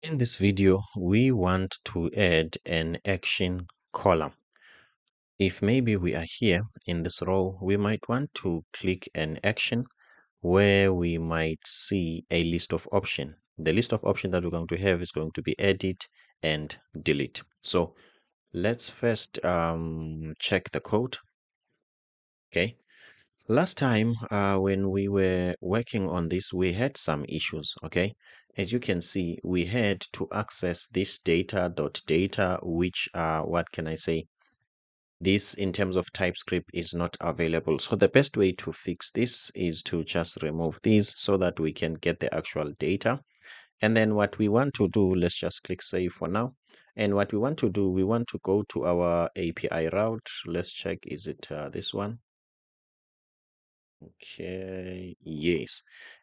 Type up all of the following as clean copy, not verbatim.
In this video, we want to add an action column. If maybe we are here in this row, we might want to click an action where we might see a list of options. The list of options that we're going to have is going to be edit and delete. So let's first check the code. Okay. Last time, when we were working on this, we had some issues, okay? As you can see, we had to access this data, which, what can I say? This, in terms of TypeScript, is not available. So the best way to fix this is to just remove these so that we can get the actual data. And then what we want to do, let's just click Save for now. And what we want to do, we want to go to our API route. Let's check, is it this one? Okay, yes.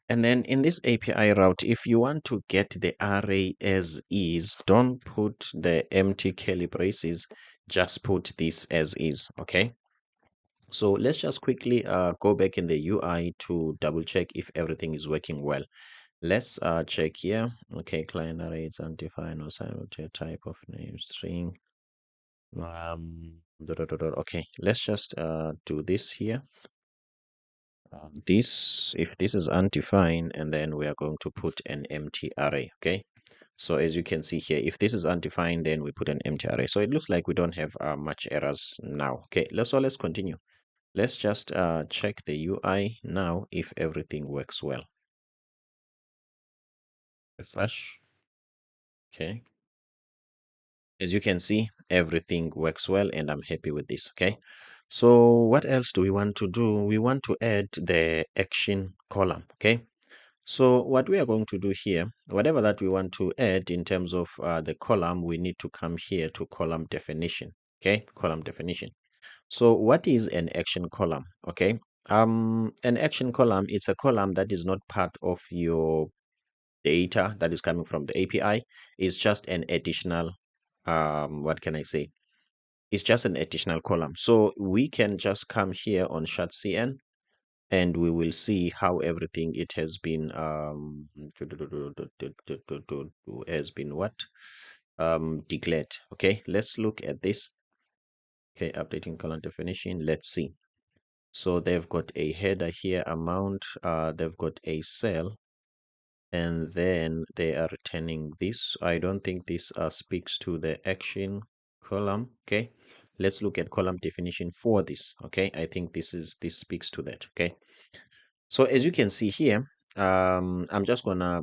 And then in this API route, if you want to get the array as is, don't put the empty curly braces, just put this as is, okay? So let's just quickly go back in the UI to double check if everything is working well. Let's check here. Okay, client array is undefined or type of name string. Okay, let's just do this here. If this is undefined, and then we are going to put an empty array. Okay, so as you can see here, if this is undefined, then we put an empty array. So it looks like we don't have much errors now. Okay, let's continue. Let's just check the UI now if everything works well. Refresh. Okay, as you can see, everything works well and I'm happy with this. Okay, so what else do we want to do? We want to add the action column. Okay, so what we are going to do here, whatever that we want to add in terms of the column, we need to come here to column definition. Okay, column definition. So what is an action column? Okay, an action column is a column that is not part of your data that is coming from the API. It's just an additional, what can I say? It's just an additional column. So we can just come here on shardcn and we will see how everything it has been has been what declared. Okay, let's look at this. Okay, updating column definition. Let's see. So they've got a header here, amount, they've got a cell, and then they are returning this. I don't think this speaks to the action column. Okay, let's look at column definition for this. Okay, I think this speaks to that. Okay, so as you can see here, I'm just gonna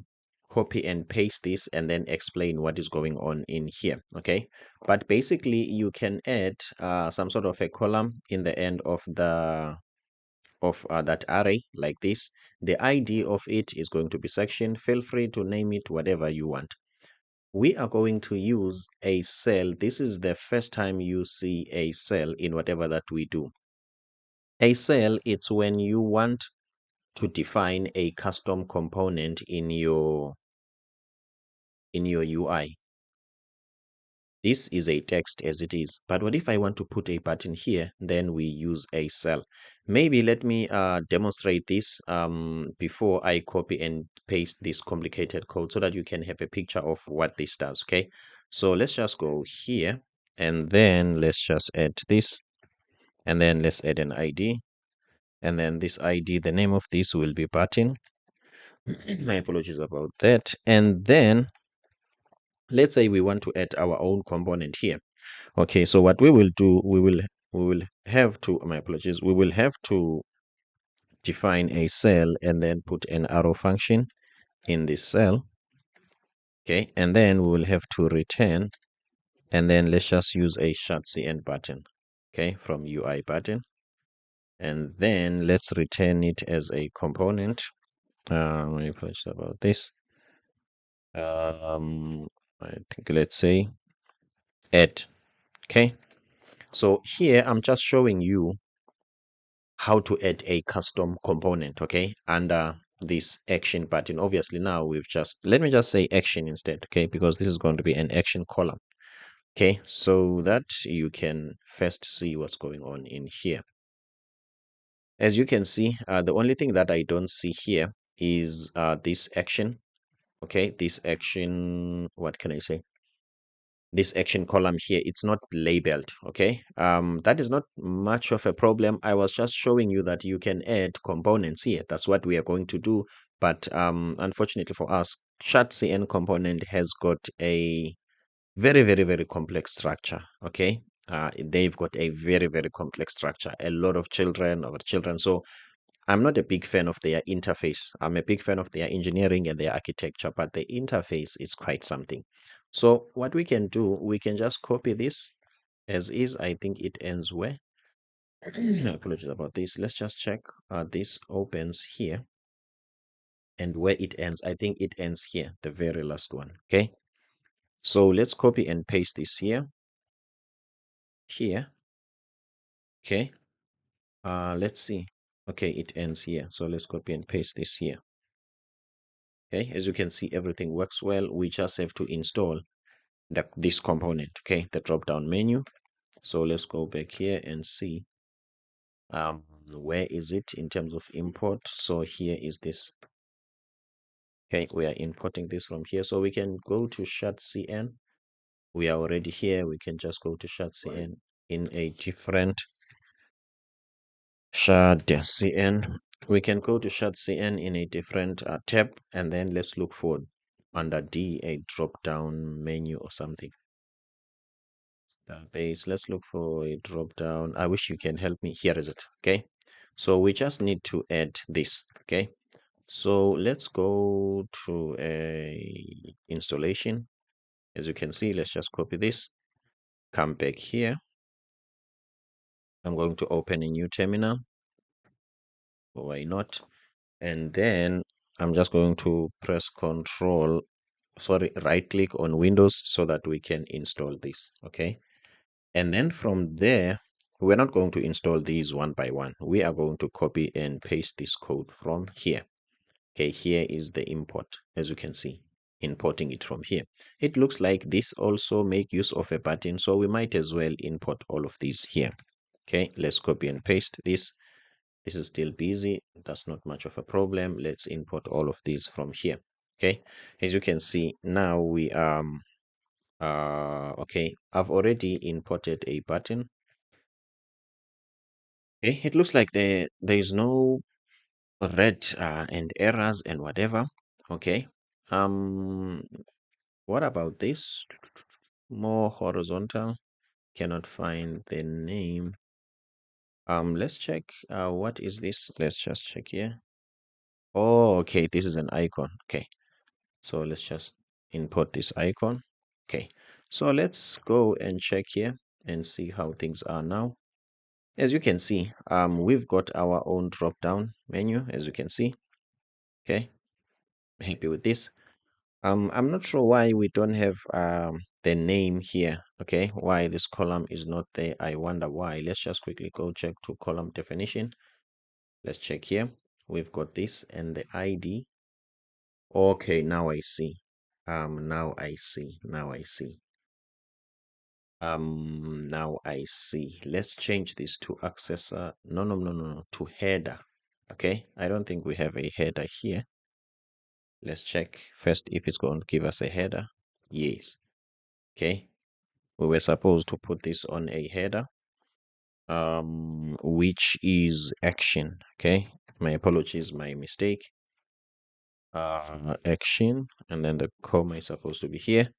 copy and paste this and then explain what is going on in here. Okay, but basically you can add some sort of a column in the end of the that array like this. The ID of it is going to be section. Feel free to name it whatever you want. We are going to use a cell. This is the first time you see a cell in whatever that we do. A cell, it's when you want to define a custom component in your UI. This is a text as it is, but what if I want to put a button here? Then we use a cell. Maybe let me demonstrate this before I copy and paste this complicated code so that you can have a picture of what this does. Okay, so let's just go here and then let's just add this, and then let's add an ID, and then this ID, the name of this will be button. My apologies about that. And then let's say we want to add our own component here. Okay, so what we will do, we will have to, my apologies, we will have to define a cell and then put an arrow function in this cell. Okay, and then we will have to return, and then let's just use a shardcn button. Okay, from UI button, and then let's return it as a component. My apologies about this. I think let's say add. Okay, so here I'm just showing you how to add a custom component, okay, under this action button. Obviously now we've just, let me just say action instead, okay, because this is going to be an action column. Okay, so that you can first see what's going on in here. As you can see, the only thing that I don't see here is this action. Okay, this action, what can I say? This action column here, it's not labeled. Okay, that is not much of a problem. I was just showing you that you can add components here. That's what we are going to do. But unfortunately for us, CN component has got a very complex structure. Okay, they've got a very complex structure, a lot of children. So I'm not a big fan of their interface. I'm a big fan of their engineering and their architecture, but the interface is quite something. So what we can do, we can just copy this as is. I think it ends where? Apologies about this. Let's just check. This opens here, and where it ends, I think it ends here, the very last one. Okay. So let's copy and paste this here. Here. Okay. Let's see. Okay, it ends here. So let's copy and paste this here. Okay, as you can see, everything works well. We just have to install this component. Okay, the drop down menu. So let's go back here and see where is it in terms of import. So here is this. Okay, we are importing this from here. So we can go to CN. We are already here. We can just go to CN in a different CN. We can go to CN in a different tab, and then let's look for under D a drop down menu or something. Base. Let's look for a drop down. I wish you can help me. Here is it. Okay. So we just need to add this. Okay. So let's go to a installation. As you can see, let's just copy this. Come back here. I'm going to open a new terminal. Why not? And then I'm just going to press right click on Windows so that we can install this. Okay. And then from there, we're not going to install these one by one. We are going to copy and paste this code from here. Okay, here is the import, as you can see, importing it from here. It looks like this also make use of a button, so we might as well import all of these here. Okay, let's copy and paste this. This is still busy. That's not much of a problem. Let's import all of these from here. Okay, as you can see, now we okay, I've already imported a button. Okay, it looks like there is no red and errors and whatever. Okay. What about this? More horizontal. Cannot find the name. Let's check. What is this? Let's just check here. Oh, okay. This is an icon. Okay. So let's just import this icon. Okay. So let's go and check here and see how things are now. As you can see, we've got our own drop down menu, as you can see. Okay, happy with this. I'm not sure why we don't have the name here. Okay, why this column is not there. I wonder why. Let's just quickly go check to column definition. Let's check here. We've got this and the ID. Okay, now I see. Now I see. Now I see. Now I see. Let's change this to accessor. No, to header. Okay, I don't think we have a header here. Let's check first if it's going to give us a header. Yes. Okay, we were supposed to put this on a header, which is action. Okay, my apologies, my mistake. Action, and then the comma is supposed to be here,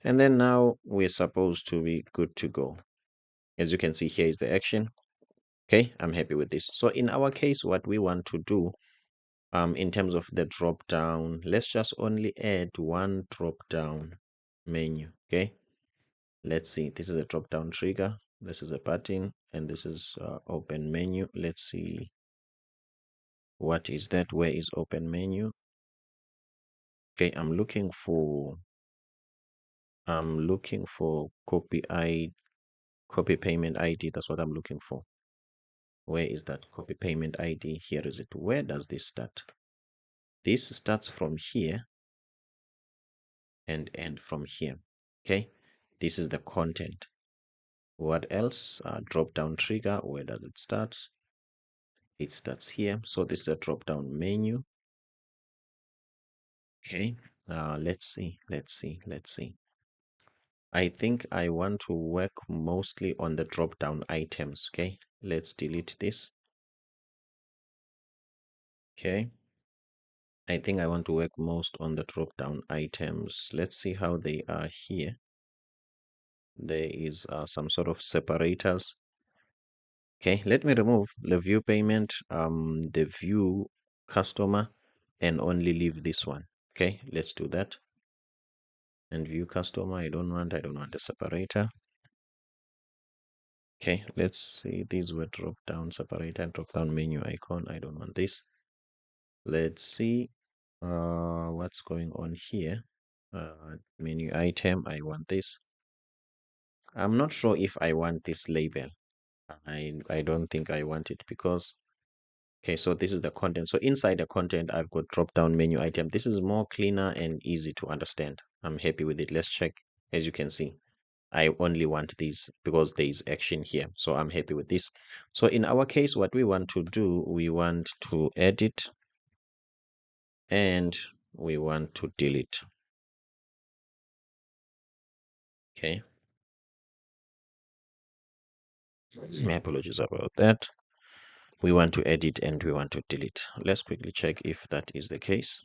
and then now we're supposed to be good to go. As you can see, here is the action. Okay, I'm happy with this. So in our case, what we want to do in terms of the drop down, let's just only add one drop down menu. Okay, let's see. This is a drop down trigger. This is a button, and this is open menu. Let's see. What is that? Where is open menu? Okay, I'm looking for copy payment ID. That's what I'm looking for. Where is that copy payment ID? Here is it. Where does this start? This starts from here and end from here. Okay, this is the content. What else? Drop down trigger. Where does it start? It starts here. So this is a drop down menu. Okay, Let's see. I think I want to work mostly on the drop down items. Okay, let's delete this. Okay, I think I want to work most on the drop down items. Let's see how they are here. There is some sort of separators. Okay, let me remove the view payment, the view customer, and only leave this one. Okay, let's do that. And view customer, I don't want the separator. Okay, let's see. These were drop down separator, drop down menu icon. I don't want this. Let's see what's going on here. Menu item, I want this. I'm not sure if I want this label. I don't think I want it because okay, so this is the content. So inside the content, I've got drop down menu item. This is more cleaner and easy to understand. I'm happy with it. Let's check. As you can see, I only want these because there is action here. So I'm happy with this. So in our case, what we want to do, we want to edit and we want to delete. Okay. My apologies about that. We want to edit and we want to delete. Let's quickly check if that is the case.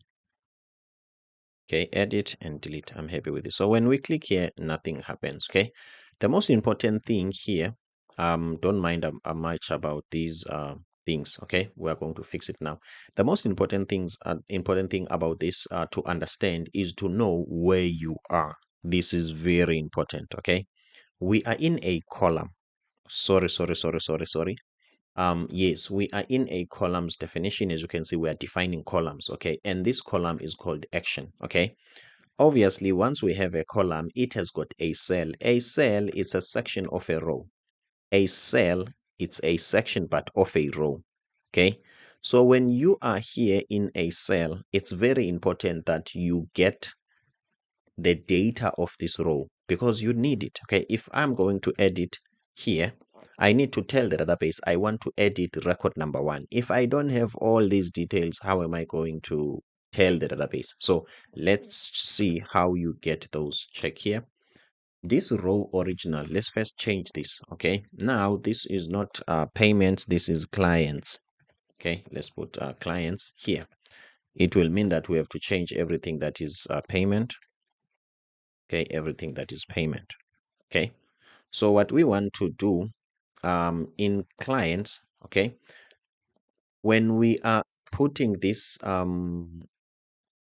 Okay, edit and delete. I'm happy with it. So when we click here, nothing happens. Okay, the most important thing here, don't mind much about these things. Okay, we are going to fix it now. The most important thing about this to understand is to know where you are. This is very important. Okay, we are in a column. Sorry. Yes, we are in a columns definition. As you can see, we are defining columns. Okay, and this column is called action. Okay, obviously, once we have a column, it has got a cell. A cell is a section of a row. A cell, it's a section but of a row. Okay, so when you are here in a cell, it's very important that you get the data of this row because you need it. Okay, if I'm going to edit here, I need to tell the database I want to edit record number 1. If I don't have all these details, how am I going to tell the database? So let's see how you get those. Check here. This row original, let's first change this. Okay, now this is not payments, this is clients. Okay, let's put clients here. It will mean that we have to change everything that is payment. Okay, everything that is payment. Okay, so what we want to do in clients, okay, when we are putting this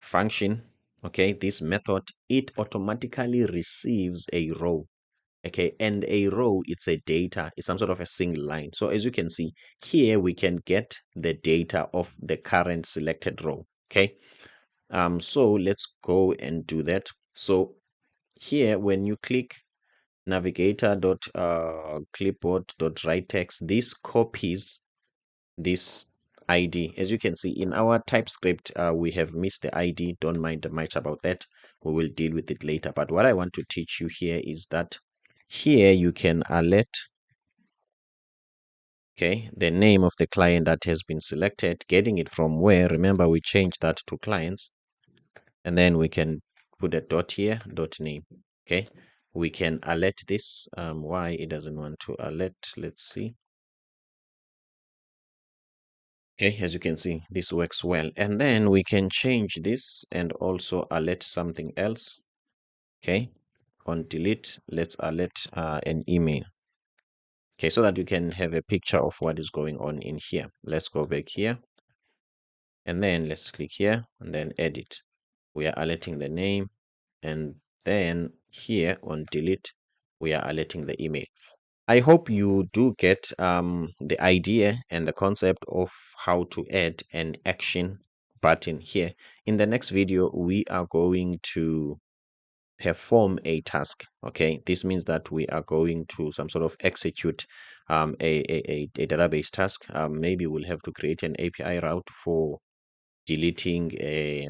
function, okay, this method, it automatically receives a row. Okay, and a row, it's a data, it's some sort of a single line. So as you can see here, we can get the data of the current selected row. Okay, so let's go and do that. So here, when you click navigator.clipboard.write text, this copies this ID. As you can see in our TypeScript, we have missed the ID. Don't mind much about that. We will deal with it later. But what I want to teach you here is that here you can alert, okay, the name of the client that has been selected, getting it from where. Remember, we changed that to clients. And then we can put a dot here, dot name. Okay, we can alert this. Why it doesn't want to alert? Let's see. Okay, as you can see, this works well. And then we can change this and also alert something else. Okay, on delete, let's alert an email. Okay, so that you can have a picture of what is going on in here. Let's go back here. And then let's click here and then edit. We are alerting the name. And then here on delete, we are alerting the email. I hope you do get the idea and the concept of how to add an action button here. In the next video, we are going to perform a task. Okay, this means that we are going to some sort of execute a database task. Maybe we'll have to create an API route for deleting a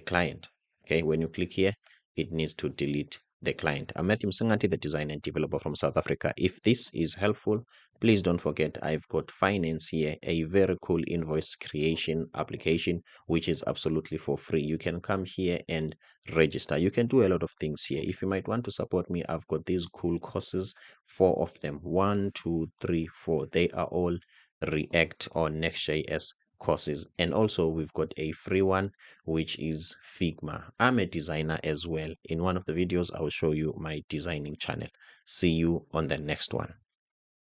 client. Okay, when you click here, it needs to delete the client. I'm Matthew Msangati, the designer and developer from South Africa. If this is helpful, please don't forget I've got Finance here, a very cool invoice creation application, which is absolutely for free. You can come here and register. You can do a lot of things here. If you might want to support me, I've got these cool courses, 4 of them, 1, 2, 3, 4. They are all React or Next.js courses. And also we've got a free one, which is Figma. I'm a designer as well. In one of the videos, I will show you my designing channel. See you on the next one.